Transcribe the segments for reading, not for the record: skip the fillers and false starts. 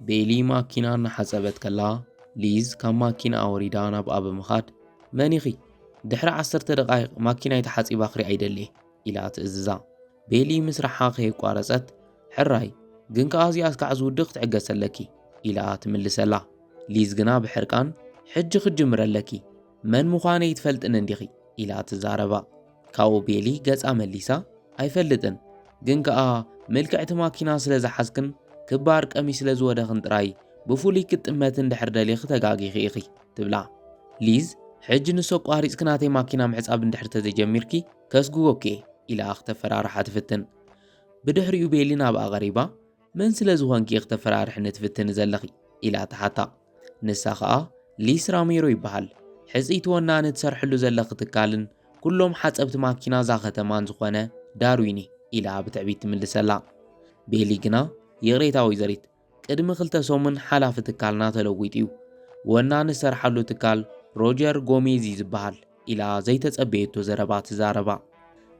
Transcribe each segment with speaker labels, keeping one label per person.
Speaker 1: بيلي ماكينة نحسبت كلا ليز كم ماكينة أوريدا نبقى بمخاد منيخي دحر 10 دقائق ماكينة يتحسي باخري عيدلي إلى تأززا بيلي مسرحها قارصت حراي جنك أزي أسكع زودق تعقس لكي إلى تملسلا ليز جنا بحركان حج خجمر لكي من مخاني يتفلت اندخي إلى تزاربا كاو بيلي جز أمليسا أيفلتن جنك ملكعت ماكينة سلازا حسكن كبار قميص لزوده خنطراي بفولي كتمتن دحر دليخ تغاغي خيخي تبلا ليز حج نسو قاريص كناتي ماكينة محصاب دحر تجميركي كسغوكي إلى اختفرار تفتن بدحريو بيلينا بقى غريبة من سلازوهنكي اختفرار نتفتن زلخي إلى تحتا نساخا ليس راميرو يبحال حزيتونا نتسرحلو زلخ تكالن كلهم حصبت ماكينة زاختمان زخونه دارويني إلى بتعبيت من لسلا بيلي جنا يغريتاوي زريت قدم خلتا سومن حلافة تكالنا تلويتيو وانا نسرحلو تكال روجر غوميزي زبحال إلى زي تتصبيتو زربات زاربا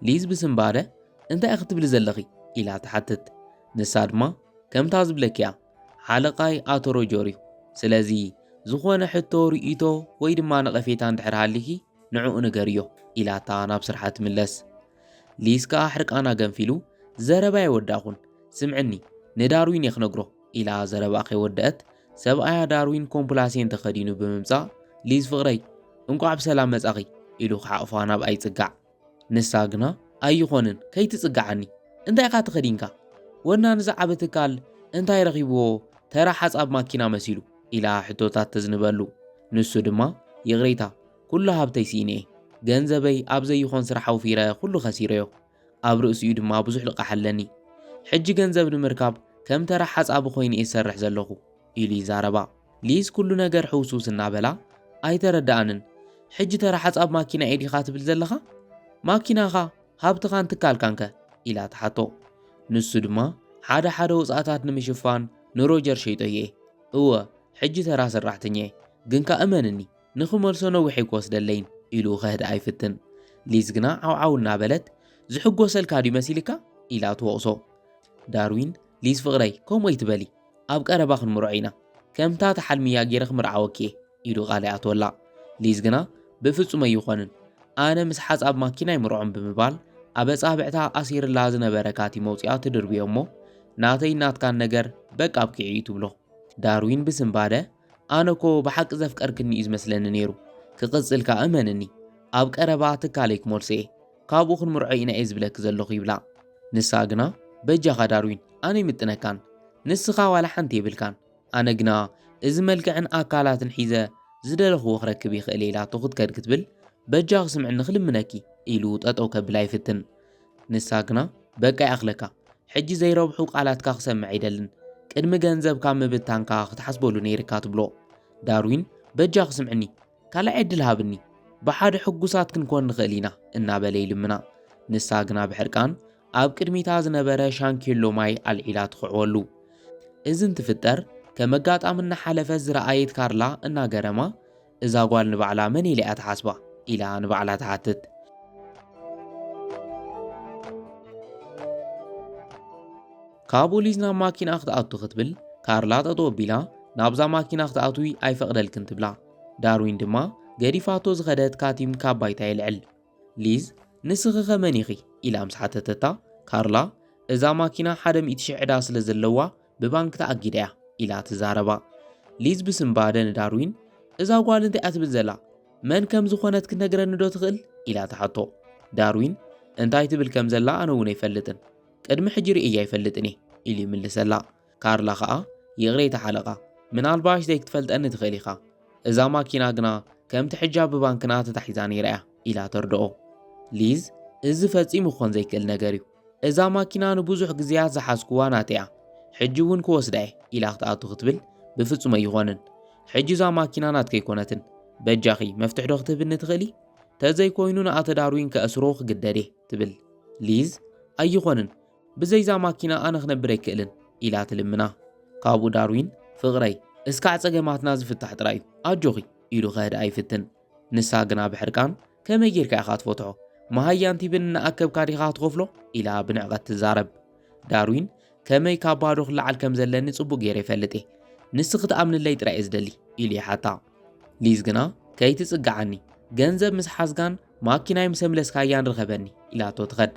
Speaker 1: ليز بسنبادة انت اختب لزلخي إلى تحتت نسادما كم تازب لكيا حلقاي آتو روجوريو سلازي زخوانا حتو رئيتو ويدما نقفيتان تحرهاليكي نعو نغريو إلى تانا بسرحات ملس ليز كأحرق أنا قنفيلو زربا يوداخون سمعني نداروين يخنقرو إلى زرباقي ودأت سبقايا داروين كومبلاسين تخدينو بممزا ليز فغري انكو عب سلام مزاقي إلو خاقفانا بأي تسقع نساقنا أي خونن كي تسقعني انتا يقا تخدينكا وانا نزعب تكال انتا يرغيبو ترى حساب ماكينا مسيلو إلى حتوتات تزنبالو نسو دما يغريتا كلها بتيسيني جنزبي أبزي يخون سرحاو فيرا كله خسيريو أبرؤس يدما بزح لقا حلني حج جنزب نمركاب كم ترى حساب خويني يسرح زلخو إلي زاربا ليز كل نجر حوسوس النابلا أي تردانن حج ترى حساب ماكينا إيدي خاتب الزلخة ماكينا خا هابتخان تكال كانك إلى تحتو نسو دما حدا وصاتات نمشفان نروجر شيطويه هو حج ترى سرحتني جنكا أمنني نخمر سنو وحيكوس دلين إلو خهد أيفتن ليز جنا عو النابلت زحقو سلكادي مسيلكا إلى توقصو داروين ليز فغري كوم ويتبالي أبقى رباخن مرعينا كم تات حلميا جيرخ مرعاوكي إلو غالي أتولا ليز جنا بفتسو ما يخونن أنا مسحاز أب ماكينا يمرعون بمبال أبس أبعتا أسير اللازنة بركاتي موسيات دربي أمو ناتي ناتكان نجر بك أبكي عيتو بلو داروين بسنبادة أنا كو بحق زفك أركني إز مثلن نيرو كقصل كأمنني أبقى رباتك عليك مرسي كابوخن مرعينا إز بلك زلو غيبلا نساقنا بجاخا داروين أنا متنكان نسخا ولا حنتي بالكان أنا قنا إز ملكعن آكالات حيزة زدلخو وخرك بيخ إليلا تخد كاد كتبل بجاخ سمع نخلم منكي إلو تأتوك بلاي فتن نساقنا بقى أخلكا حجي زي روبحو قالات كاخ سمع عيدلن قدم جنزب كام بتان كاخ تحسبولو نيركات بلو داروين بجاخ سمعني كالا عدلها بني بحاد حقوسات كنكون نخلينا إنا بليل منا نساقنا بحركان أب كرميتا زنبرا شان كيلو ماي العيلات خعولو إذن تفتر كمقات آمنا حالفة زرعايت كارلا إنا قرما إذا قوال نبعلا مني لأت حاسبة إلى نبعلا تحتت كابوليزنا ماكينة أخطأتو خطبل كارلا تطوبيلا نابزا ماكينة أخطأتوي أي فقدل كنتبلا داروين دما قريفاتو زغدت كاتيم كابايتا يلعل ليز نسخ منيخي إلى مسحتتتا كارلا إذا ماكينة حدم يتشعدا سلزلوا ببانك تأجيدها إلى تزاربا ليز بسنبادن داروين إذا قال انت أتبزلا من كم زخونت كنا قرن دو تغل إلى تحطو داروين انتاي تبل كم زلا أنا وني يفلتن قدم حجري إيا يفلتني إلي من لسلا كارلا خاء يغري تحلقا من الباش ديك تفلت أن تغليخا إذا ماكينة قنا كم تحجاب ببانكنا تتحيزاني رأيه إلى تردو ليز إذا فتسي مخون زي كل نجاريو إذا ماكينة نبوزح جزيات زحاسكوا ناتيا حجون كوسداي إلى أخطاء تخطبل بفتسو ما يغونن حجزا ماكينة ناتكي كونتن بجاخي مفتح دو اختبن تغلي تزي كوينون أتداروين كأسروخ قدري تبل ليز أي غونن بزيزا ماكينة أنا خنبري كإلن إلى تلمنا كابو داروين فغري اسكع تسقماتنا زفتحت رايو أجوغي إلو غير أي فتن نساقنا بحركان كما يجيرك أخات فوتعو ما هي أنتي بن أكب كاريخات غفلو إلى بنعغت تزارب داروين كما يكاباروخ لعال كم زلني صبو غيري فلتي ንስ ክትኣምንለይ ጥራይ ዝደሊ ኢሉ ይሓታ ሊዝ ግና ከይትጽጋዓኒ ገንዘብ ምስ ሓዝጋን ማኪናይ ምሰምለስካያን ርኸበኒ ኢላቶ ትኸድ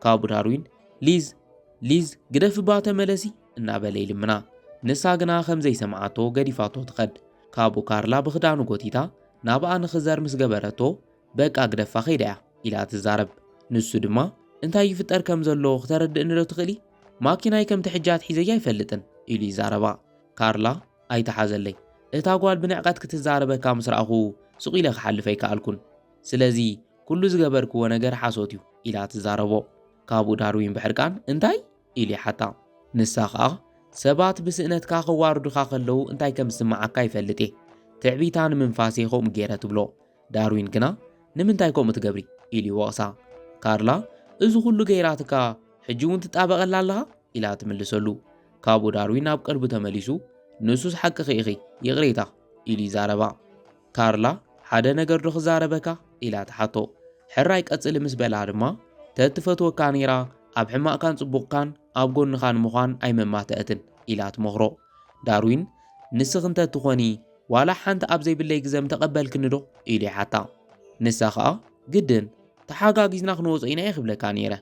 Speaker 1: ካቡ ዳርዊን ሊዝ ግደፍ ባ ተመለሲ እናበለ ይልምና ንሳ ግና ከም ዘይሰምዓቶ ገዲፋቶ ትኸድ ካቡ ካርላ ብኽዳኑ ጎቲታ ናብኣ ንኽዘር ምስ ገበረቶ በቃ ግደፋ ኸይዳያ ኢላ ትዛረብ ንሱ ድማ እንታይ ይፍጠር ከም ዘሎ ክተረድእኒ ዶ ትኽእሊ ማኪናይ ከም ትሕጃት ሒዘያ ይፈልጥን ኢሉ ይዛረባ ካርላ ኣይተሓዘለይ እታ ጓል ብንዕቀት ክትዛረበካ ምስ ረኣኹ ሱቕ ኢለ ክሓልፈ ኣይከኣልኩን ስለዚ ኩሉ ዝገበርክዎ ነገር ሓሶት እዩ ኢላ ትዛረቦ ካብኡ ዳርዊን ብሕርቃን እንታይ ኢሉ ይሓታ ንሳ ኸኣ ሰባት ብስእነትካ ክዋርዱኻ ከለዉ እንታይ ከም ዝስማዓካ ይፈልጥ እየ ትዕቢታ ንምንፋሴ ከምኡ ገይረ ትብሎ ዳርዊን ግና ንምንታይ ከምኡ ትገብሪ ኢሉ ይወቕሳ ካርላ እዚ ኩሉ ገይራትካ ሕጂ እውን ትጣበቐላ ኣለኻ ኢላ ትምልሰሉ ካብኡ ዳርዊን ናብ ቀልቡ ተመሊሱ ንሱስ ሓቂ ኽኢኺ ይቕሬታ ኢሉ ይዛረባ ካርላ ሓደ ነገር ዶ ክዛረበካ ኢላ ትሓቶ ሕራይ ቀጽሊ ምስ በላ ድማ ተትፈትወካ ነይራ ኣብ ሕማቕካን ጽቡቕካን ኣብ ጎንኻ ንምዃን ኣይመማትአትን ኢላ ትመኽሮ ዳርዊን ንስኽ እንተ ትኾኒ ዋላ ሓንቲ ኣብ ዘይብለይ ግዘም ተቐበልክኒ ዶ ኢሉ ይሓታ ንሳ ኸኣ ግድን ተሓጋጊዝና ክንወፅኦ ኢና ይኽብለካ ነይረ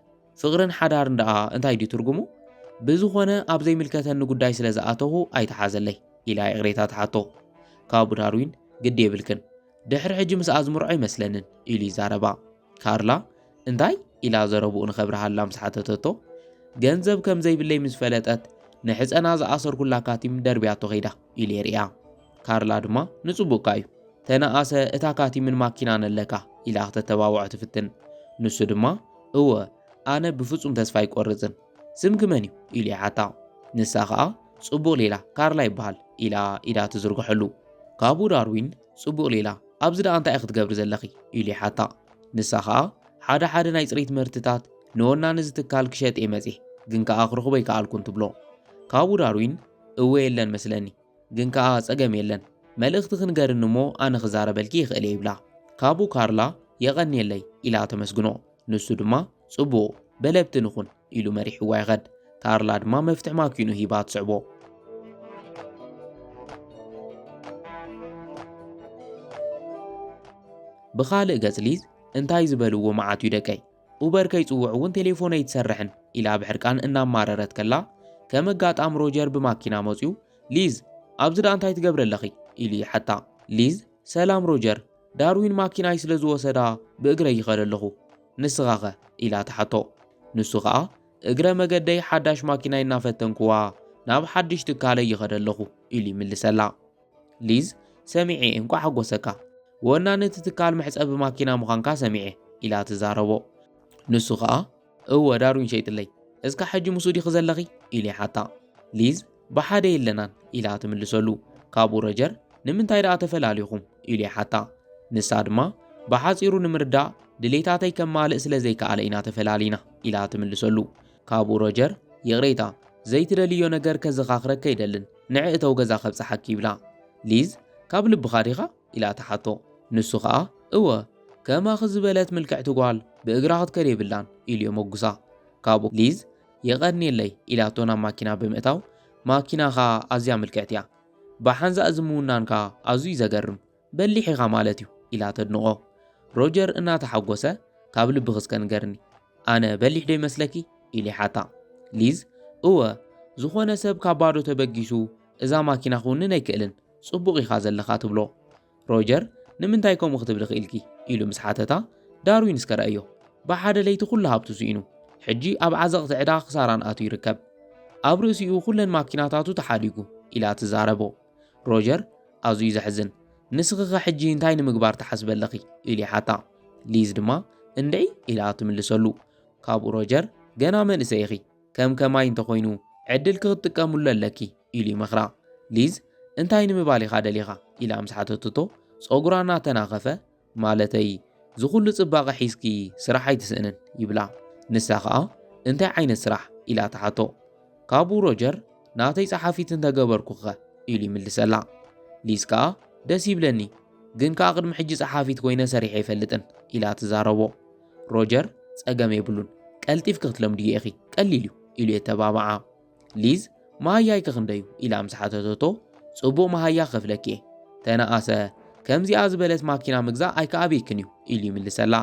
Speaker 1: ፍቕርን ሓዳርን ደኣ እንታይ ድዩ ትርጉሙ ብዝኾነ ኣብ ዘይምልከተኒ ጉዳይ ስለ ዝኣተኹ ኣይተሓዘለይ ኢላ ይቕሬታ ትሓቶ ካቡ ዳርዊን ግዲ የብልክን ድሕሪ ሕጂ ምስ ኣዝምርዖ ይመስለንን ኢሉ ይዛረባ ካርላ እንታይ ኢላ ዘረብኡ ንኸብርሃላ ምስ ሓተተቶ ገንዘብ ከም ዘይብለይ ምስ ፈለጠት ንሕፀና ዝኣሰርኩላ ካቲም ደርብያቶ ኸይዳ ኢሉ የርያ ካርላ ድማ ንጽቡቕካ እዩ ተነኣሰ እታ ካቲምን ማኪናን ኣለካ ኢላ ክተተባብዖ ትፍትን ንሱ ድማ እወ ኣነ ብፍጹም ተስፋ ይቈርጽን ስምኪ መን እዩ ኢሉ ይሓታ ንሳ ኸኣ ጽቡቕ ሌላ ካርላ ይበሃል ኢላ ኢዳ ትዝርግሐሉ ካቡ ዳርዊን ጽቡቕ ሌላ ኣብዚ ደኣ እንታይ ክትገብሪ ዘለኺ ኢሉ ይሓታ ንሳ ኸኣ ሓደ ናይ ጽሬት ምህርትታት ንወናኒ ዝትካል ክሸጥ እየ መጺሕ ግን ከኣ ክረኽቦ ኣይከኣልኩን ትብሎ ካቡ ዳርዊን እወ የለን መስለኒ ግን ከኣ ጸገም የለን መልእኽቲ ክንገርኒ እሞ ኣነ ክዛረበልኪ ይኽእል ይብላ ካቡ ካርላ የቐኒየለይ ኢላ ተመስግኖ ንሱ ድማ ጽቡቕ በለብቲ ንኹን ኢሉ መሪሕዋ ይኸድ ካርላ ድማ መፍትሕ ማኪኑ ሂባ ትስዕቦ ብኻልእ ገጽ ሊዝ እንታይ ዝበልዎ መዓት እዩ ደቀይ ኡበር ከይጽውዕ እውን ቴሌፎን ኣይትሰርሕን ኢላ ብሕርቃን እናማረረት ከላ ከም ኣጋጣሚ ሮጀር ብማኪና መጺኡ ሊዝ ኣብዚ ዳ እንታይ ትገብር ኣለኺ ኢሉ ይሓታ ሊዝ ሰላም ሮጀር ዳርዊን ማኪናይ ስለ ዝወሰዳ ብእግረ ይኸድ ኣለኹ ንስኻ ኸ ኢላ ትሓቶ ንሱ ኸኣ እግረ መገደይ ሓዳሽ ማኪናይ እናፈተንክዋ ናብ ሓድሽ ትካለይ ይኸድ ኣለኹ ኢሉ ይምልሰላ ሊዝ ሰሚዐ እንኳ ሓጐሰካ ወናኒ እቲ ትካል መሕፀቢ ማኪና ምዃንካ ሰሚዐ ኢላ ትዛረቦ ንሱ ኸኣ እወ ዳርዊን ሸይጥለይ እስካ ሕጂ ምስኡ ዲኺ ዘለኺ ኢሉ ይሓታ ሊዝ ብሓደ የለናን ኢላ ትምልሰሉ ካብኡ ሮጀር ንምንታይ ደኣ ተፈላለኹም ኢሉ ይሓታ ንሳ ድማ ብሓፂሩ ንምርዳእ ድሌታተይ ከማልእ ስለ ዘይከኣለ ኢና ተፈላለይና ኢላ ትምልሰሉ ካብኡ ሮጀር ይቕሬታ ዘይትደልዮ ነገር ከዘኻኽረካ ይደልን ንዕእተው ገዛ ኸብፅሓኪ ይብላ ሊዝ ካብ ልብኻ ዲኻ ኢላ ተሓቶ ንሱ ኸኣ እወ ከማኺ ዝበለት ምልክዕቲ ጓል ብእግራ ክትከድ የብላን ኢሉ የመጉሳ ካብኡ ሊዝ የቐኒየለይ ኢላቶ ናብ ማኪና ብምእታው ማኪናኻ ኣዝያ ምልክዕቲ እያ ብሓንዛ ዝምውናንካ ኣዝዩ ዘገርም በሊሕ ኢኻ ማለት እዩ ኢላ ተድንቖ ሮጀር እናተሓጐሰ ካብ ልብኺ እስከ ንገርኒ ኣነ በሊሕ ዶ ይመስለኪ ኢሉ ይሓታ ሊዝ እወ ዝኾነ ሰብ ካብ ባዶ ተበጊሱ እዛ ማኪና ኽውንን ኣይክእልን ጽቡቕ ኢኻ ዘለኻ ትብሎ ሮጀር ንምንታይ ከምኡ ክትብል ኽኢልኪ ኢሉ ምስ ሓተታ ዳርዊን እስከ ረአዮ ብሓደ ለይቲ ኩሉ ሃብቱ ስኢኑ ሕጂ ኣብ ዓዘቕቲ ዕዳ ክሳራን ኣቱ ይርከብ ኣብ ርእሲኡ ኩለን ማኪናታቱ ተሓዲጉ ኢላ ትዛረቦ ሮጀር ኣዝዩ ዘሕዝን ንስኺ ኸ ሕጂ እንታይ ንምግባር ተሓስበለኺ ኢሉ ይሓታ ሊዝ ድማ እንደይ ኢላ ትምልሰሉ ካብኡ ሮጀር ገና መንእሰይ ኢኺ ከም ከማይ እንተኾይኑ ዕድል ክኽጥቀሙሉ ኣለኪ ኢሉ ይመኽራ ሊዝ እንታይ ንምባል ኢኻ ደሊኻ ኢላ ምስ ሓተትቶ ጸጉራ እናተናኸፈ ማለተይ ዝኹሉ ጽባቐ ሒዝኪ ስራሕ ኣይትስእንን ይብላ ንሳ ኸኣ እንታይ ዓይነት ስራሕ ኢላ ተሓቶ ካብኡ ሮጀር ናተይ ጸሓፊት እንተገበርኩ ኸ ኢሉ ይምልሰላ ሊዝ ከኣ ደስ ይብለኒ ግን ከኣ ቅድሚ ሕጂ ጸሓፊት ኮይነ ሰሪሐ ኣይፈልጥን ኢላ ትዛረቦ ሮጀር ጸገም የብሉን ቀልጢፍኪ ክትለምድዮ ኢኺ ቀሊል እዩ ኢሉ የተባብዓ ሊዝ ማያይ ክኽንደዩ ኢላ ምስ ሓተተቶ ጽቡቕ መሃያ ኸፍለኪ ተነኣሰ ከምዚኣ ዝበለት ማኪና ምግዛእ ኣይከኣበይክን እዩ ኢሉ ይምልሰላ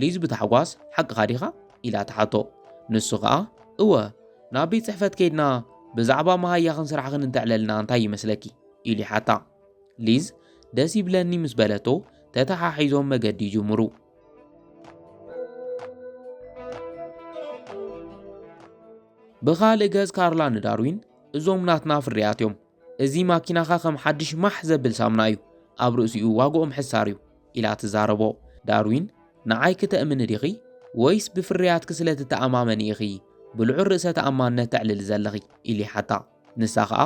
Speaker 1: ሊዝ ብታሕጓስ ሓቂኻ ዲኻ ኢላ ተሓቶ ንሱ ኸኣ እወ ናብ ቤት ጽሕፈት ከይድና ብዛዕባ መሃያኽን ስራሕኽን እንተዕለልና እንታይ ይመስለኪ ኢሉ ይሓታ ሊዝ ደስ ይብለኒ ምስ በለቶ ተተሓሒዞም መገዲ ይጅምሩ ብኻልእ ገጽ ካርላ ንዳርዊን እዞም ናትና ፍርያት እዮም እዚ ማኪናኻ ከም ሓድሽ ማሕ ዘብል ሳሙና እዩ ኣብ ርእሲኡ ዋግኦም ሕሳር እዩ ኢላ ትዛረቦ ዳርዊን ንዓይ ክትእምን ዲኺ ወይስ ብፍርያትክ ስለ ትተኣማመኒ ኢኺ ብልዑል ርእሰ ተኣማንነት ተዕልል ዘለኺ ኢሉ ይሓታ ንሳ ኸኣ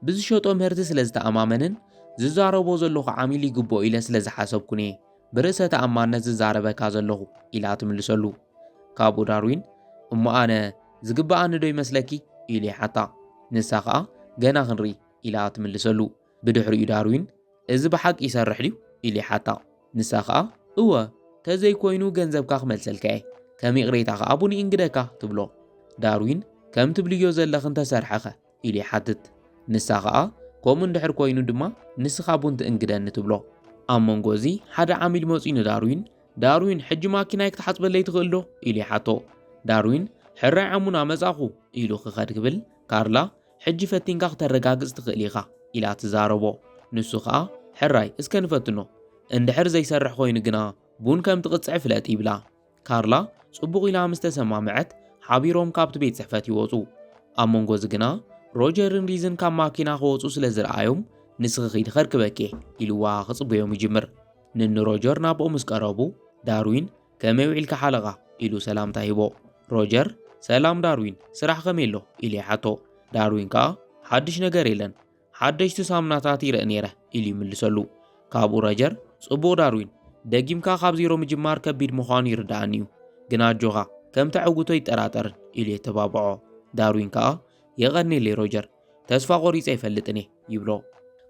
Speaker 1: ብዝሸጦ ምህርቲ ስለ ዝተኣማመንን ዝዛረቦ ዘለኹ ዓሚል ይግብኦ ኢለ ስለ ዝሓሰብኩን እየ ብርእሰ ተኣማንነት ዝዛረበካ ዘለኹ ኢላ ትምልሰሉ ካብኡ ዳርዊን እሞ ኣነ ዝግብኣኒ ዶ ይመስለኪ ኢሉ ይሓታ ንሳ ኸኣ ገና ክንርኢ ኢላ ትምልሰሉ ብድሕሪኡ ዳርዊን እዚ ብሓቂ ይሰርሕ ድዩ ኢሉ ይሓታ ንሳ ኸኣ እወ ተዘይኮይኑ ገንዘብካ ክመልሰልካ እየ ከም ይቕሬታ ኸኣ ቡኒ እንግደካ ትብሎ ዳርዊን ከም ትብልዮ ዘለኽን ተሰርሐኸ ኢሉ ይሓትት ንሳ ኸኣ ከምኡ እንድሕር ኮይኑ ድማ ንስኻ ቡን ትእንግደኒ ትብሎ ኣብ መንጎ እዚ ሓደ ዓሚል መፂኡ ንዳርዊን ሕጂ ማኪናይ ክትሓፅበለይ ትኽእል ዶ ኢሉ ይሓቶ ዳርዊን ሕራይ ዓሙና መጻኹ ኢሉ ክኸድ ክብል ካርላ ሕጂ ፈቲንካ ክተረጋግጽ ትኽእል ኢኻ ኢላ ትዛረቦ ንሱ ኸኣ ሕራይ እስከ ንፈትኖ እንድሕር ዘይሰርሕ ኮይኑ ግና ቡን ከም ትቕጽዕ ፍለጥ ይብላ ካርላ ጽቡቕ ኢላ ምስ ተሰማምዐት ሓቢሮም ካብቲ ቤት ጽሕፈት ይወፁ ኣብ መንጎ እዚ ግና ሮጀርን ሊዝን ካብ ማኪና ክወፁ ስለ ዝረኣዮም ንስኺ ኺድ ኸርክበኬ ኢልዋ ክጽበዮም ይጅምር ንሮጀር ናብኡ ምስ ቀረቡ ዳርዊን ከመይ ውዒልካ ሓለቓ ኢሉ ሰላምታ ሂቦ ሮጀር ሰላም ዳርዊን ስራሕ ከመይ ኣሎ ኢሉ ይሓቶ ዳርዊን ከዓ ሓድሽ ነገር የለን ሓደሽቲ ሳሙናታት ይርአ ነይረ ኢሉ ይምልሰሉ ካብኡ ሮጀር ጽቡቕ ዳርዊን ደጊምካ ካብ ዜሮ ምጅማር ከቢድ ምዃኑ ይርዳእኒ እዩ ግና ጆኻ ከም ተዕውቶ ይጠራጠርን ኢሉ የተባብዖ ዳርዊን ከዓ የቐኒለይ ሮጀር ተስፋ ቆሪፀ ይፈልጥን ይብሎ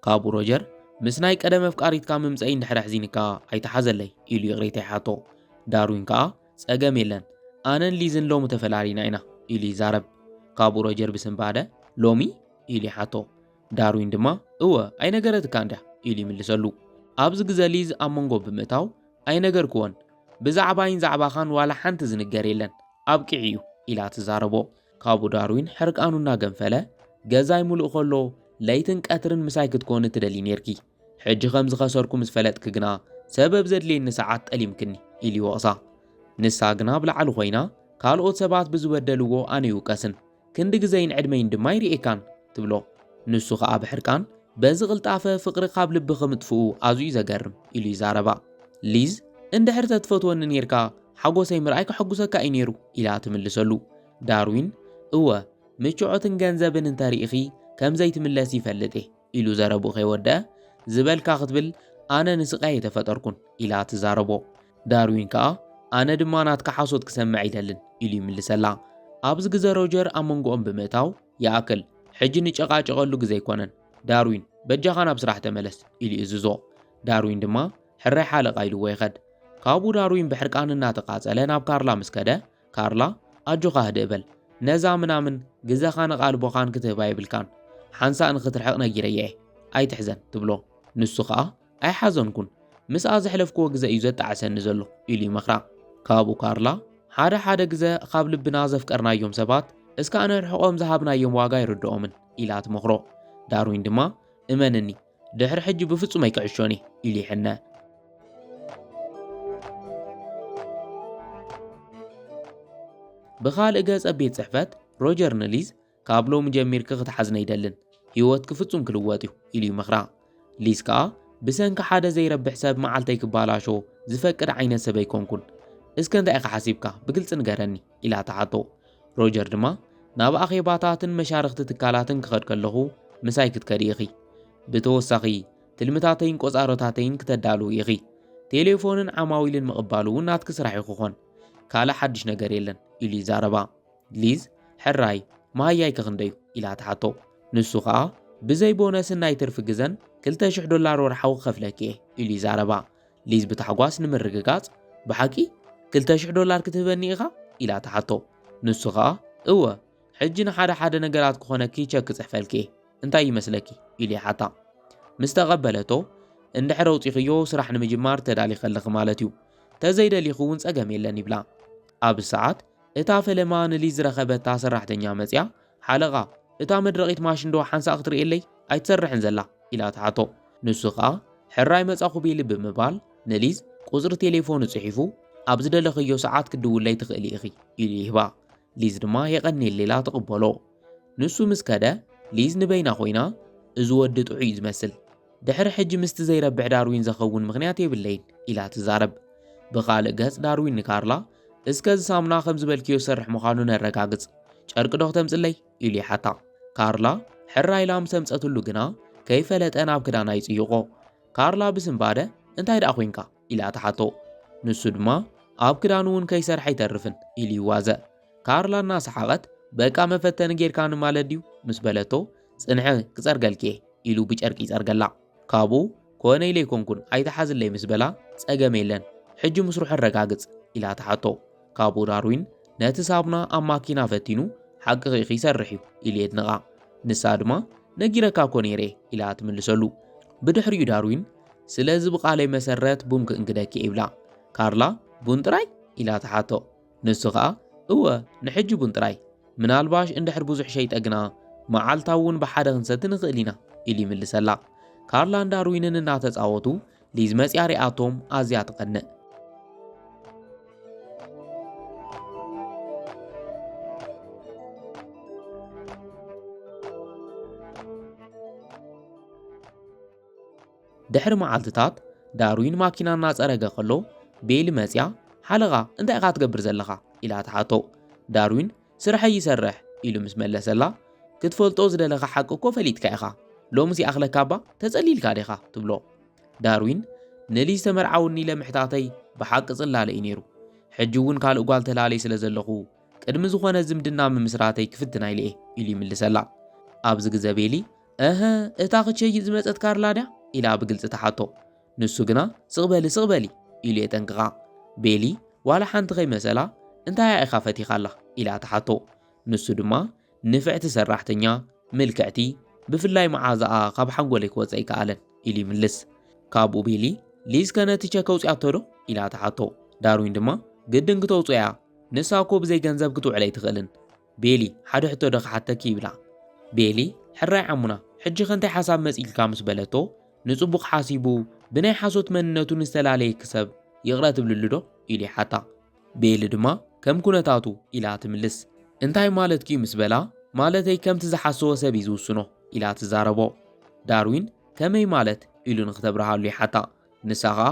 Speaker 1: ካብኡ ሮጀር ምስ ናይ ቀደም ኣፍቃሪትካ ምምፀይ እንድሕር ሕዚንካ ኣይተሓዘለይ ኢሉ ይቕሬታ ይሓቶ ዳርዊን ከዓ ጸገም የለን ኣነን ሊዝን ሎሚ ተፈላሊና ኢና ኢሉ ይዛረብ ካብኡ ሮጀር ብስምባደ ሎሚ ኢሉ ይሓቶ ዳርዊን ድማ እወ ኣይነገረትካ እንዳ ኢሉ ይምልሰሉ ኣብዚ ግዜ ሊዝ ኣብ መንጎ ብምእታው ኣይነገርክዎን ብዛዕባይን ዛዕባኻን ዋላ ሓንቲ ዝንገር የለን ኣብ ቂዕ እዩ ኢላ ትዛረቦ ካብኡ ዳርዊን ሕርቃኑ እናገንፈለ ገዛይ ሙሉእ ከሎ ለይትን ቀትርን ምሳይ ክትኮን ትደሊ ነርኪ ሕጂ ከም ዝኸሰርኩ ምስ ፈለጥክ ግና ሰበብ ዘድልየኒ ሰዓት ጠሊምክኒ ኢሉ ይወቕሳ ንሳ ግና ብላዕሊ ኮይና ካልኦት ሰባት ብዝበደልዎ ኣነ ይውቀስን ክንዲ ግዜይን ዕድመይን ድማ ይርኤካን ትብሎ ንሱ ኸኣ ብሕርቃን በዚ ቅልጣፈ ፍቕሪ ካብ ልቢ ከምጥፍኡ ኣዝዩ ዘገርም ኢሉ ይዛረባ ሊዝ እንድሕር ተትፈትወኒ ነርካ ሓጎሰይ ምርኣይ ክሕጉሰካ እዩ ነይሩ ኢላ ትምልሰሉ ዳርዊን እወ ምችዖትን ገንዘብን እንተሪኢኺ ከምዘይትምለስ ይፈልጥ ኢሉ ዘረቡ ከይወድአ ዝበልካ ክትብል ኣነ ንስቃይ የተፈጠርኩን ኢላ ትዛረቦ ዳርዊን ከዓ ኣነ ድማ ናትካ ሓሶት ክሰምዕ ይደልን ኢሉ ይምልሰላ ኣብዚ ግዜ ሮጀር ኣብ መንጎኦም ብምእታው ይኣክል ሕጂ ንጨቃጨቐሉ ግዜ ኣይኮነን ዳርዊን በጃኻ ናብ ስራሕ ተመለስ ኢሉ ይእዝዞ ዳርዊን ድማ ሕራይ ሓለቓ ኢልዎ ይኸድ ካብኡ ዳርዊን ብሕርቃን እናተቃጸለ ናብ ካርላ ምስ ከደ ካርላ ኣጆኻ ህድእበል ነዛ ምናምን ግዜኻ ንቓልቦኻን ክትህባ ይብልካን ሓንሳእ ንኽትርሕቕ ነጊረየ ኣይትሕዘን ትብሎ ንሱ ከዓ ኣይሓዘንኩን ምስኣ ዘሕለፍክዎ ግዜ እዩ ዘጣዕሰኒ ዘሎ ኢሉ ይመኽራ ካብኡ ካርላ ሓደ ግዜ ካብ ልብና ዘፍቀርናዮም ሰባት እስካ ንርሕቖም ዝሃብናዮም ዋጋ ይርድኦምን ኢላ ትመኽሮ ዳርዊን ድማ እመንኒ ድሕሪ ሕጂ ብፍጹም ኣይክዕሾኒ ኢሉ ይሕነ ብኻልእ ገጸ ቤት ጽሕፈት ሮጀር ንሊዝ ካብ ሎሚ ጀሚርክ ክትሓዝነ ይደልን ህይወት ክፍጹም ክልወጥ እዩ ኢሉ ይመኽራ ሊዝ ከዓ ብሰንኪ ሓደ ዘይረብሕ ሰብ መዓልተይ ክባላሾ ዝፈቅድ ዓይነት ሰብ ኣይኮንኩን እስከ እንታይ ኢኻ ሓሲብካ ብግልፂ ንገረኒ ኢላ ተሓቶ ሮጀር ድማ ናብ ኣኼባታትን መሻርክቲ ትካላትን ክኸድ ከለኹ ምሳይ ክትከዲ ኢኺ ብተወሳኺ ትልምታተይን ቆፃሮታተይን ክተዳልው ኢኺ ቴሌፎንን ዓማዊልን ምቕባሉ እውን ናትክ ስራሕ ይክኾን ካልእ ሓድሽ ነገር የለን ኢሉ ይዛረባ ሊዝ ሕራይ ማህያይ ክኽንደዩ ኢላ ተሓቶ ንሱ ከዓ ብዘይ ቦነስን ናይ ትርፊ ግዘን $2,000 ወርሓዊ ክኸፍለኪ ኢሉ ይዛረባ ሊዝ ብታሕጓስ ንምርግጋጽ ብሓቂ $2,000 ክትህበኒ ኢኻ ኢላ ተሓቶ ንሱ ከዓ እወ ሕጂ ንሓደ ነገራት ክኾነኪ ቸክ ክጽሕፈልኪ እንታይ ይመስለኪ ኢሉ ይሓታ ምስተቐበለቶ እንድሕር ወፂኽዮ ስራሕ ንምጅማር ተዳሊ ኸለኽ ማለት እዩ ተዘይደሊኹ እውን ጸገም የለን ይብላ ኣብ ሰዓት እታ ፈለማ ንሊዝ ዝረኸበታ ሰራሕተኛ መፅያ ሓለቓ እታ መድረቒት ማሽን ዶ ሓንሳእ ክትርእየለይ ኣይትሰርሕን ዘላ ኢላ ትሓቶ ንሱ ኸኣ ሕራይ መጻኹ ቤሊ ብምባል ንሊዝ ቁፅሪ ቴሌፎኑ ጽሒፉ ኣብ ዝደለኽዮ ሰዓት ክድውለይ ትኽእሊ ኢኺ ኢሉ ይህባ ሊዝ ድማ የቐኒል ሌላ ትቕበሎ ንሱ ምስ ከደ ሊዝ ንበይና ኾይና እዚ ወዲ ጥዑይ ዝመስል ድሕሪ ሕጂ ምስቲ ዘይረብሕ ዳርዊን ዘኸውን ምኽንያት የብለይን ኢላ ትዛረብ ብኻልእ ገጽ ዳርዊን ንካርላ እስከዚ ሳሙና ከም ዝበልክዮ ዝሰርሕ ምዃኑ ነረጋግጽ ጨርቂ ዶ ክተምጽለይ ኢሉ ይሓታ ካርላ ሕራይ ላም ሰምጸትሉ ግና ከይፈለጠ ናብ ክዳና ይጽይቖ ካርላ ብስምባደ እንታይ ደኣ ኾይንካ ኢላ ትሓቶ ንሱ ድማ ኣብ ክዳኑ እውን ከይሰርሐ ኣይተርፍን ኢሉ ይዋዘእ ካርላ እናሰሓቐት በቃ መፈተኒ ጌርካ ንማለት ድዩ ምስ በለቶ ጽንሐ ክጸርገልኪ ኢሉ ብጨርቂ ይጸርገላ ካብኡ ኮነ ኢለይኮንኩን ኣይተሓዝለይ ምስ በላ ጸገም የለን ሕጂ ምስሩሕ ረጋግጽ ኢላ ትሓቶ ካብኡ ዳርዊን ነቲ ሳቡና ኣብ ማኪና ፈቲኑ ሓቂ ኺኺ ይሰርሕ እዩ ኢሉ የድንቓ ንሳ ድማ ነጊረካ ኮ ነይረ ኢላ ትምልሰሉ ብድሕሪኡ ዳርዊን ስለዚ ብቓለይ መሰረት ቡን ክእንግደኪ ይብላ ካርላ ቡን ጥራይ ኢላ ትሓቶ ንሱ ኸኣ እወ ንሕጂ ቡን ጥራይ ምናልባሽ እንድሕር ብዙሕ ሸይጠግና መዓልታ እውን ብሓደ ክንሰቲ ንኽእል ኢና ኢሉ ይምልሰላ ካርላን ዳርዊንን እናተጻወቱ ሊዝ መጽያ ሪኣቶም ኣዝያ ትቐንእ ድሕሪ መዓልትታት ዳርዊን ማኪና እናጸረገ ኸሎ ቤሊ መጽያ ሓለቓ እንታይ ኢኻ ትገብር ዘለኻ ኢላ ትሓቶ ዳርዊን ስራሕ ይሰርሕ ኢሉ ምስ መለሰላ ክትፈልጦ ዝደለኻ ሓቂ እኮ ፈሊጥካ ኢኻ ሎሚ ሲኣኽለካ እባ ተጸሊልካ ዲኻ ትብሎ ዳርዊን ንሊዝ ተመርዓውኒ ለምሕታተይ ብሓቂ ጽላለ እዩ ነይሩ ሕጂ እውን ካልእ ጓል ተላለይ ስለ ዘለኹ ቅድሚ ዝኾነ ዝምድና ምምስራተይ ክፍትና ኢልየ ኢሉ ይምልሰላ ኣብዚ ግዜ ቤሊ እታ ኽትሸይጥ ዝመጸት ካርላ ድያ ኢላ ብግልፂ ተሓቶ ንሱ ግና ስቕበሊ ኢሉ የጠንቅቓ ቤሊ ዋላ ሓንቲ ኸይመሰላ እንታይ ኢኻ ፈቲኻላ ኢላ ተሓቶ ንሱ ድማ ንፍዕቲ ሰራሕተኛ ምልክዕቲ ብፍላይ መዓዛኣ ካብ ሓንጎለይ ክወፅእ ኣይከኣለን ኢሉ ይምልስ ካብኡ ቤሊ ሊዝ ከነቲ ቸክ ኣውፅያቶ ዶ ኢላ ተሓቶ ዳርዊን ድማ ግድን ክተውፅያ ንሳ እኮ ብዘይ ገንዘብ ክትውዕል ኣይትኽእልን ቤሊ ሓደ ሕቶ ዶ ክሓተኪ ይብላ ቤሊ ሕራይ ዓሙና ሕጂ ኸንታይ ሓሳብ መጺልካ ምስ በለቶ ንጽቡቕ ሓሲቡ ብናይ ሓሶት መንነቱ ንዝተላለየ ክሰብ ይቕረ ትብልሉ ዶ ኢሉ ይሓታ ቤሊ ድማ ከም ኩነታቱ ኢላ ትምልስ እንታይ ማለት እዩ ምስ በላ ማለተይ ከምቲ ዝሓስቦ ሰብ እዩ ዝውስኖ ኢላ ትዛረቦ ዳርዊን ከመይ ማለት ኢሉ ንኽተብርሃሉ ይሓታ ንሳ ኸኣ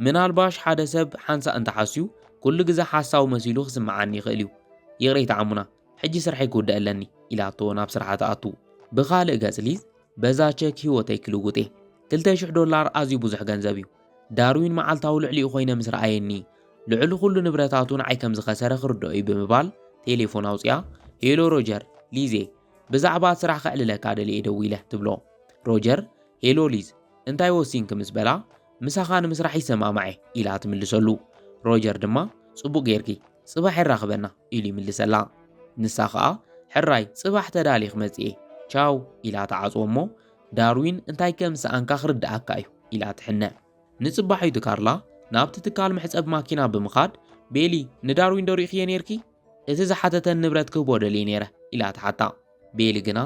Speaker 1: ምናልባሽ ሓደ ሰብ ሓንሳ እንተሓስዩ ኩሉ ግዜ ሓሳቡ መሲሉ ክስምዓኒ ይኽእል እዩ ይቕረይታ ዓሙና ሕጂ ስርሐይ ክውድአለኒ ኢላቶ ናብ ስርሓ ተኣቱ ብኻልእ ገጽ ሊዝ በዛ ቸክ ህይወተይ ክልውጤ $2,000 ኣዝዩ ብዙሕ ገንዘብ እዩ ዳርዊን መዓልታዊ ልዕሊኡ ኾይነ ምስ ረኣየኒ ልዕሊ ኩሉ ንብረታቱ ንዓይ ከም ዝኸሰረ ክርድኦ እዩ ብምባል ቴሌፎን ኣውፅያ ሄሎ ሮጀር ሊዜ ብዛዕባ ስራሕ ክዕልለካ ደልየ ደው ኢለ ትብሎ ሮጀር ሄሎ ሊዝ እንታይ ወሲንክ ምስ በላ ምሳኻ ንምስራሕ ይሰማማዐ ኢላ ትምልሰሉ ሮጀር ድማ ጽቡቕ ጌርኪ ጽባሕ ይራኽበና ኢሉ ይምልሰላ ንሳ ኸኣ ሕራይ ጽባሕ ተዳሊ ክመጽእ ቻው ኢላ ተዓጽዎ እሞ ዳርዊን እንታይ ከም ዝሰኣንካ ክርድኣካ እዩ ኢላ ትሕንዕ ንጽባሒቱ ካርላ ናብቲ ትካል ምሕጸብ ማኪና ብምኻድ ቤሊ ንዳርዊን ደሪኽየ ነርኪ እቲ ዝሓተተን ንብረት ክህቦ ደልየ ነይረ ኢላ ትሓታ ቤሊ ግና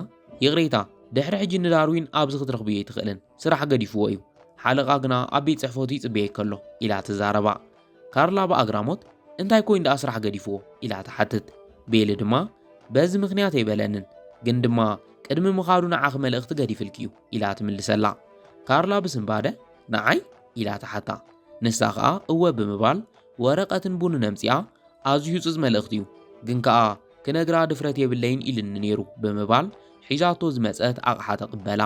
Speaker 1: ይቕሬታ ድሕሪ ሕጂ ንዳርዊን ኣብዚ ክትረኽብዮ ኣይትኽእልን ስራሕ ገዲፍዎ እዩ ሓለቓ ግና ኣብ ቤት ጽሕፈቱ ይጽበየ ከሎ ኢላ ትዛረባ ካርላ ብኣግራሞት እንታይ ኮይን ደኣ ስራሕ ገዲፍዎ ኢላ ትሓትት ቤሊ ድማ በዚ ምኽንያት ኣይበለንን ግን ድማ ቅድሚ ምኻዱ ንዓኽ መልእኽቲ ገዲፍልክ እዩ ኢላ ትምልሰላ ካርላ ብስምባደ ንዓይ ኢላ ትሓታ ንሳ ኸኣ እወ ብምባል ወረቐትን ቡንን ኣምፂኣ ኣዝዩ ጽፅ መልእኽቲ እዩ ግን ከኣ ክነግራ ድፍረት የብለይን ኢልኒ ነይሩ ብምባል ሒዛቶ ዝመጸት ኣቕሓ ተቕበላ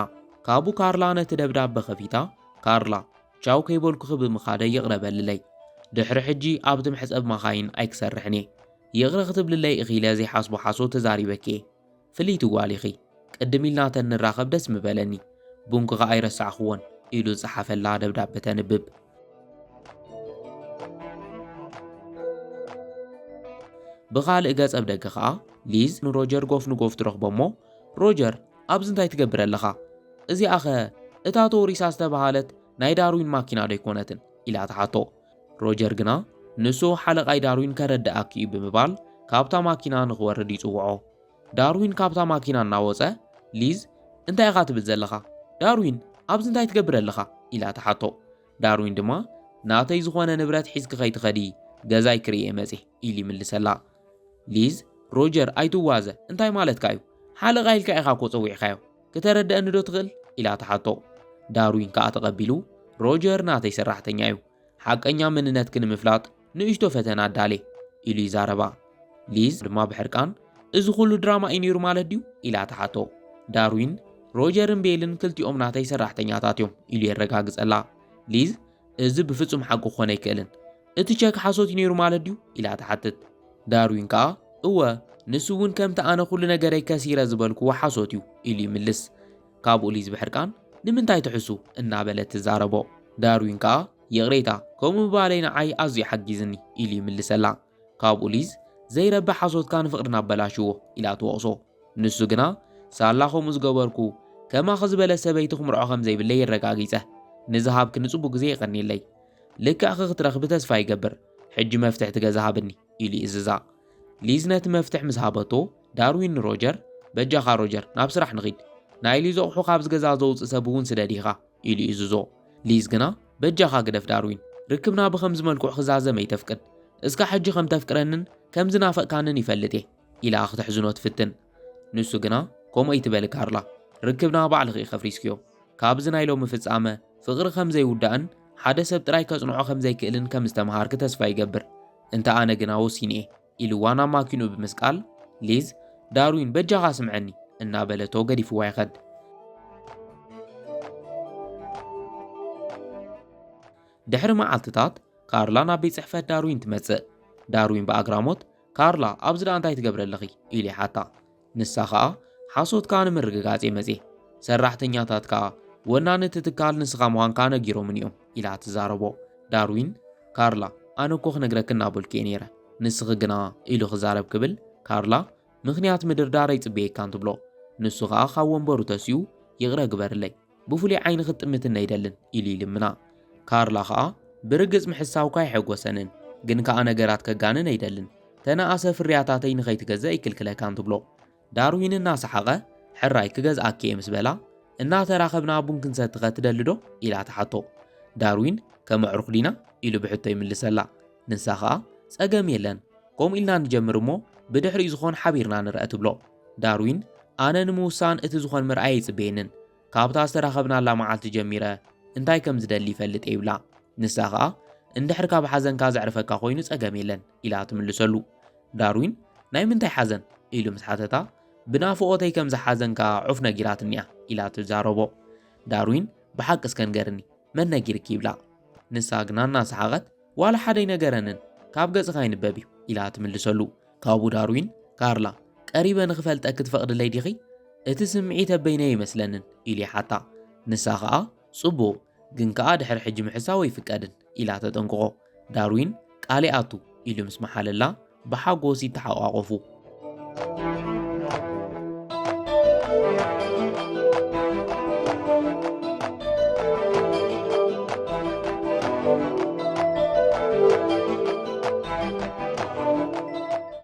Speaker 1: ካብኡ ካርላ ነቲ ደብዳቤ ኸፊታ ካርላ ቻው ከይበልኩ ብምኻደ ይቕረበልለይ ድሕሪ ሕጂ ኣብቲ ምሕጸብ መኻይን ኣይክሰርሕን እየ ይቕረ ክትብልለይ እኺለ ዘይሓስቦ ሓሶ ተዛሪበኪ እየ ፍልይቲ ጓል ኢኺ ቅድም ኢልናተን ንራኸብ ደስ ምበለኒ ቡንክ ኸኣ ኣይረሳዕኽዎን ኢሉ ዝጸሓፈላ ደብዳቤ ተንብብ ብኻልእ ገጽ ኣብ ደገ ኸኣ ሊዝ ንሮጀር ጎፍ ንጎፍ ትረኽቦ እሞ ሮጀር ኣብዚ እንታይ ትገብር ኣለኻ እዚኣ ኸ እታ ቶሪሳ ዝተባሃለት ናይ ዳርዊን ማኪና ዶ ኣይኮነትን ኢላ ተሓቶ ሮጀር ግና ንሱ ሓለቓይ ዳርዊን ከረድኣኪ እዩ ብምባል ካብታ ማኪና ንኽወርድ ይጽውዖ ዳርዊን ካብታ ማኪና እናወፀ ሊዝ እንታይ ኢኻ ትብል ዘለኻ ዳርዊን ኣብዚ እንታይ ትገብር ኣለኻ ኢላ ተሓቶ ዳርዊን ድማ ናተይ ዝኾነ ንብረት ሒዝኪ ኸይትኸዲ ገዛይ ክርኤ መጺሕ ኢሉ ይምልሰላ ሊዝ ሮጀር ኣይትዋዘ እንታይ ማለትካ እዩ ሓለቓ ኢልካ ኢኻ ኮ ፀዊዕኻዮ ከተረድአኒ ዶ ትኽእል ኢላ ተሓቶ ዳርዊን ከዓ ተቐቢሉ ሮጀር ናተይ ሰራሕተኛ እዩ ሓቀኛ መንነትክ ንምፍላጥ ንእሽቶ ፈተና ኣዳሌ ኢሉ ይዛረባ ሊዝ ድማ ብሕርቃን እዚ ኩሉ ድራማ እዩ ነይሩ ማለት ድዩ ኢላ ተሓቶ ዳርዊን ሮጀርን ቤልን ክልቲኦም ናተይ ሰራሕተኛታት እዮም ኢሉ የረጋግጸላ ሊዝ እዚ ብፍጹም ሓቂ ክኾነ ኣይክእልን እቲ ቸክ ሓሶት እዩ ነይሩ ማለት ድዩ ኢላ ተሓትት ዳርዊን ከዓ እወ ንሱ እውን ከምቲ ኣነ ኩሉ ነገረይ ከሲረ ዝበልክዎ ሓሶት እዩ ኢሉ ይምልስ ካብኡ ሊዝ ብሕርቃን ንምንታይ ትሕሱ እናበለት ትዛረቦ ዳርዊን ከዓ የቕሬታ ከምኡ ምባለይ ንዓይ ኣዝዩ ሓጊዝኒ ኢሉ ይምልሰላ ካብኡ ሊዝ ዘይረቢ ሓሶትካ ንፍቕድና ኣበላሽዎ ኢላ ትወቕሶ ንሱ ግና ሳላ ከምኡ ዝገበርኩ ከማኸ ዝበለ ሰበይቲ ክምርዖ ከም ዘይብለይ የረጋጊፀ ንዝሃብክ ንጽቡቕ ግዜ ይቐኒለይ ልክዕኺ ክትረኽቢ ተስፋ ይገብር ሕጂ መፍትሕ ትገዛሃብኒ ኢሉ ይእዝዛ ሊዝ ነቲ መፍትሕ ምስ ሃበቶ ዳርዊን ንሮጀር በጃኻ ሮጀር ናብ ስራሕ ንኺድ ናይ ሊዝ ኣቑሑ ካብ ዝገዛ ዘውፅእ ሰብ እውን ስደዲኻ ኢሉ ይእዝዞ ሊዝ ግና በጃኻ ግደፍ ዳርዊን ርክብና ብኸምዚ መልክዑ ክዛዘመ ይተፍቅድ እስካ ሕጂ ከም ተፍቅረንን ከም ዝናፈቕካንን ይፈልጥ እየ ኢላ ክትሕዝኖ ትፍትን ንሱ ግና ከምኡ ኣይትበል ካርላ ርክብና ባዕልኺ ኸፍሪስክዮ ካብዚ ናይ ሎሚ ፍጻመ ፍቕሪ ከም ዘይውዳእን ሓደ ሰብ ጥራይ ከጽንዖ ከም ዘይክእልን ከም ዝተምሃርክ ተስፋ ይገብር እንተ ኣነ ግና ወሲን እየ ኢሉ ዋና ማኪኑ ብምስቃል ሊዝ ዳርዊን በጃኻ ስምዐኒ እናበለቶ ገዲፍዋ ይኸድ ድሕሪ መዓልትታት ካርላ ናብ ቤት ጽሕፈት ዳርዊን ትመጽእ ዳርዊን ብኣግራሞት ካርላ ኣብዚ ዳ እንታይ ትገብር ኣለኺ ኢሉ ይሓታ ንሳ ከዓ ሓሶትካ ንምርግጋጽ መጺ ሰራሕተኛታት ከዓ ወናኒ እቲ ትካል ንስኻ ምዃንካ ነጊሮምን እዮም ኢላ ትዛረቦ ዳርዊን ካርላ ኣነ እኮ ክነግረክ እናበልኩ እየ ነይረ ንስኺ ግና ኢሉ ክዛረብ ክብል ካርላ ምኽንያት ምድርዳር ኣይጽበየካን ትብሎ ንሱ ከዓ ካብ ወንበሩ ተስዩ ይቕረ ግበርለይ ብፍሉይ ዓይኒ ክትጥምትና ኣይደልን ኢሉ ይልምና ካርላ ከዓ ብርግጽ ምሕሳብካ ኣይሐጐሰንን ግን ከዓ ነገራት ከጋንን ኣይደልን ተነኣሰ ፍርያታተይ ንኸይትገዝእ ይክልክለካን ትብሎ ዳርዊን እናሰሓቐ ሕራይ ክገዝኣኪ እየ ምስ በላ እናተራኸብና ቡን ክንሰቲ ኸ ትደሊ ዶ ኢላ ተሓቶ ዳርዊን ከመዕሩኽ ዲና ኢሉ ብሕቶ ይምልሰላ ንሳ ከዓ ጸገም የለን ከምኡ ኢልና ንጀምር እሞ ብድሕሪኡ ዝኾን ሓቢርና ንርአ ትብሎ ዳርዊን ኣነ ንምውሳን እቲ ዝኾን ምርኣይ ኣይጽበየንን ካብታ ዝተራኸብናላ መዓልቲ ጀሚረ እንታይ ከም ዝደሊ ይፈልጥ ይብላ ንሳ ከዓ እንድሕር ካብ ሓዘንካ ዘዕርፈካ ኮይኑ ጸገም የለን ኢላ ትምልሰሉ ዳርዊን ናይ ምንታይ ሓዘን ኢሉ ምስ ሓተታ ብናፍቆተይ ከም ዝሓዘንካ ዑፍ ነጊራትኒያ ኢላ ትዛረቦ ዳርዊን ብሓቂ እስከንገርኒ መን ነጊርክ ይብላ ንሳ ግና እናሰሓቐት ዋላ ሓደይ ነገረንን ካብ ገጽኻ ይንበብ እዩ ኢላ ትምልሰሉ ካብኡ ዳርዊን ካርላ ቀሪበ ንኽፈልጠክ ትፈቕድለይ ዲኺ እቲ ስምዒት ኣበይነ ይመስለንን ኢሉ ይሓታ ንሳ ከዓ ጽቡቕ ግን ከዓ ድሕሪ ሕጂ ምሕሳብ ኣይፍቀድን ኢላ ተጠንቅቖ ዳርዊን ቃሌ ኣቱ ኢሉ ምስ መሓለላ ብሓጎስ ይተሓቋቆፉ